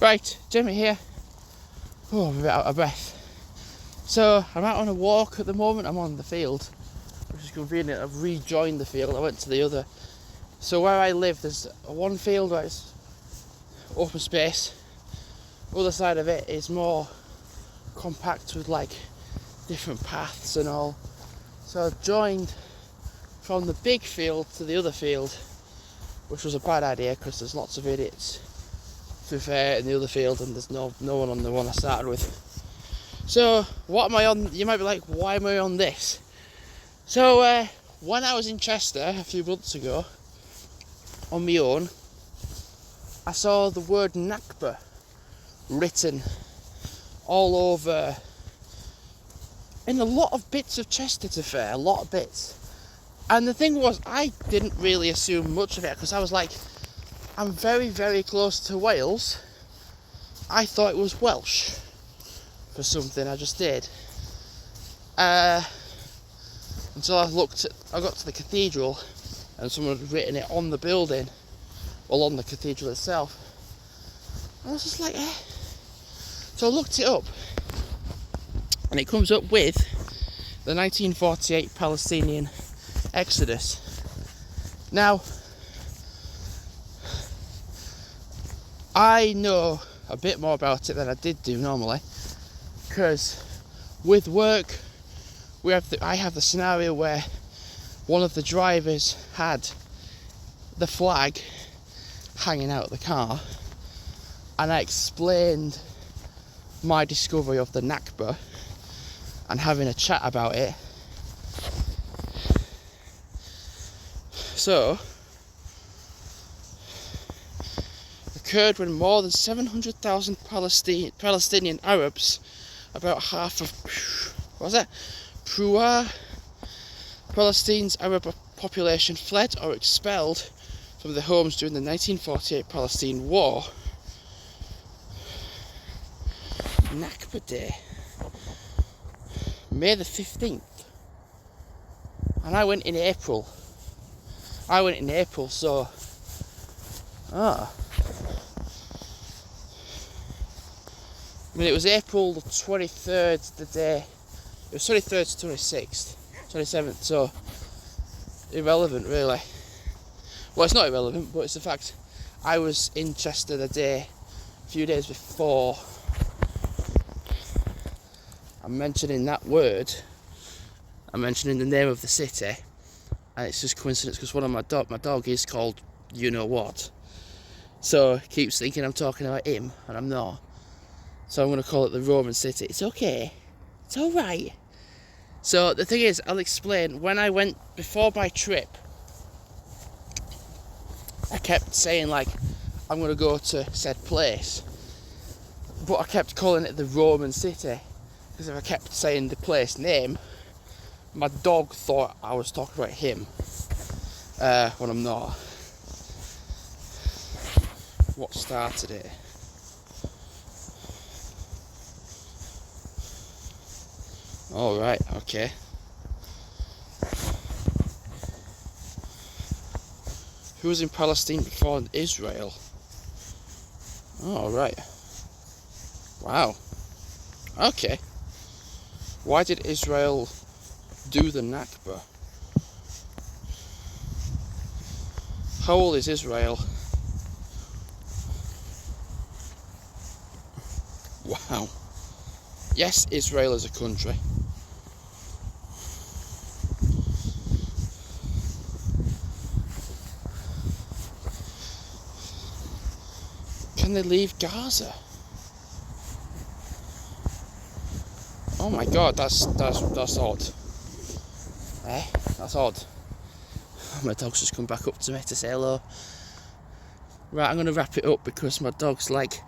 Right, Jimmy here. Oh, I'm a bit out of breath. So, I'm out on a walk at the moment. I'm on the field, which is convenient. I've rejoined the field. I went to the other. So where I live, there's one field where it's open space. The other side of it is more compact with like different paths and all. So I've joined from the big field to the other field, which was a bad idea because there's lots of idiots, to be fair, in the other field, and there's no one on the one I started with. So what am I on? You might be like, why am I on this? So when I was in Chester a few months ago on my own, I saw the word Nakba written all over in a lot of bits of Chester, to be fair, a lot of bits. And the thing was, I didn't really assume much of it because I was like, I'm very, very close to Wales. I thought it was Welsh for something, I just did. Until I got to the cathedral and someone had written it on the building, well, on the cathedral itself. And I was just like, eh. So I looked it up, and it comes up with the 1948 Palestinian Exodus. Now, I know a bit more about it than I did do normally, because with work, I have the scenario where one of the drivers had the flag hanging out of the car, and I explained my discovery of the Nakba and having a chat about it. So, occurred when more than 700,000 Palestinian Arabs, about half of Palestine's Arab population, fled or expelled from their homes during the 1948 Palestine War. Nakba Day, May the 15th, and I went in April, so I mean, it was April the 23rd, the day. It was 23rd to 26th, 27th, so irrelevant, really. Well, it's not irrelevant, but it's the fact I was in Chester the day, a few days before I'm mentioning that word. I'm mentioning the name of the city, and it's just coincidence because my dog is called you know what. So he keeps thinking I'm talking about him, and I'm not. So I'm going to call it the Roman city. It's okay. It's alright. So the thing is, I'll explain. When I went before my trip, I kept saying like, I'm going to go to said place. But I kept calling it the Roman city. Because if I kept saying the place name, my dog thought I was talking about him. When I'm not. What started it? All right, okay. Who was in Palestine before Israel? All right. Wow. Okay. Why did Israel do the Nakba? How old is Israel? Wow. Yes, Israel is a country. Can they leave Gaza? Oh my god, that's odd. That's odd. My dog's just come back up to me to say hello. Right, I'm going to wrap it up because my dog's like,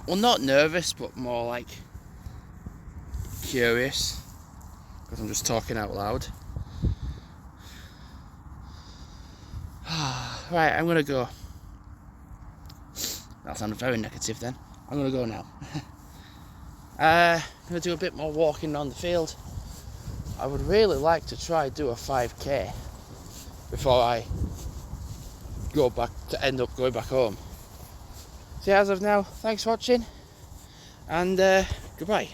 well, not nervous, but more like curious because I'm just talking out loud. Right, I'm going to go. That sounded very negative then. I'm going to go now. I'm going to do a bit more walking around the field. I would really like to try do a 5k before I end up going back home. So as of now, thanks for watching, and goodbye.